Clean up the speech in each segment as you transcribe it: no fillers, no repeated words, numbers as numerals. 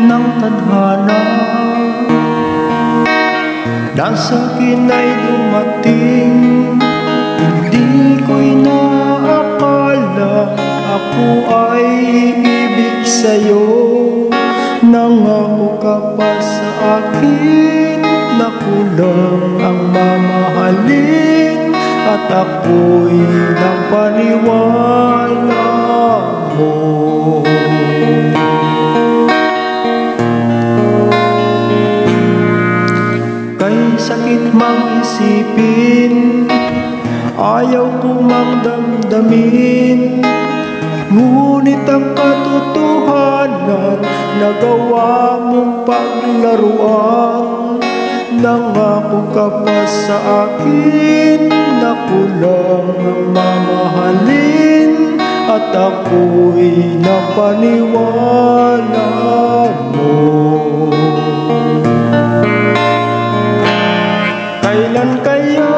ng tadhana na sa'kin ay dumating. Hindi ko'y naakala ako ay iibig sa'yo. Nangako ka pa sa akin na kulang ang mamahalin, at ako'y napaniwala mo. Kay sakit mang isipin, ayaw ko mang damdamin, ngunit ang katotohanan nagawa mong paglaruan. Nangako ka pa sa akin na kulang ang mamahalin, at ako'y napaniwala mo. Kailan kaya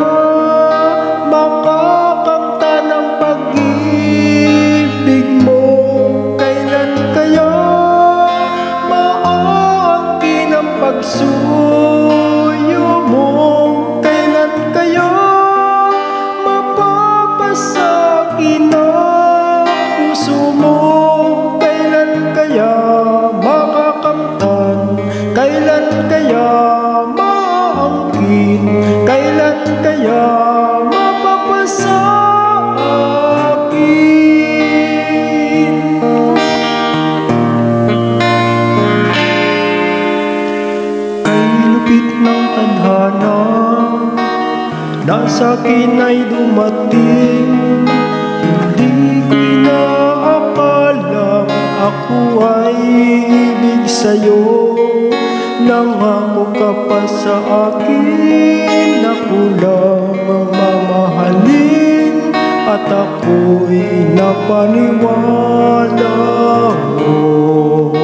makakamtan ng pag-ibig mo? Kailan kaya maaangkin ang pagsuyo mo? Kailan kaya mapapasakin ang puso mo? Kailan kaya makakamtan? Kailan kaya maaangkin? Kailan kaya mapapasakin? Kay lupit ng tadhana na sa'kin ay dumating. Hindi ko'y naakala ako ay ibig sa'yo. Nangako ka pa sa akin na kulang ang mamahalin, at ako'y napaniwala mo.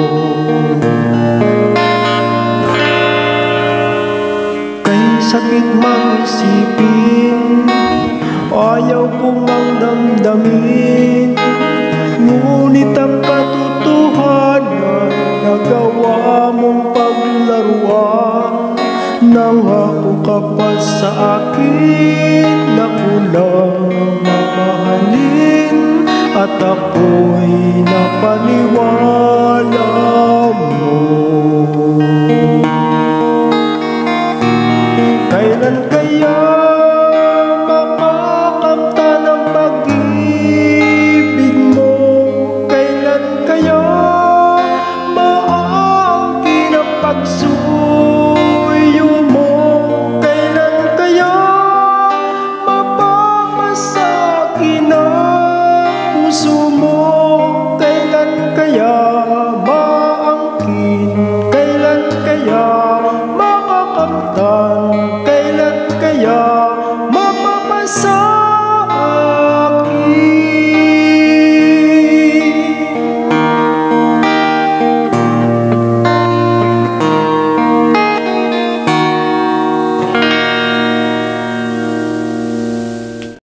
Kay sakit mang isipin, ayaw ko mang damdamin, ngunit ang katotohanan nagawa mong paglaruan. Nangako ka pa sa akin na kulang ang mamahalin, at ako'y napaniwala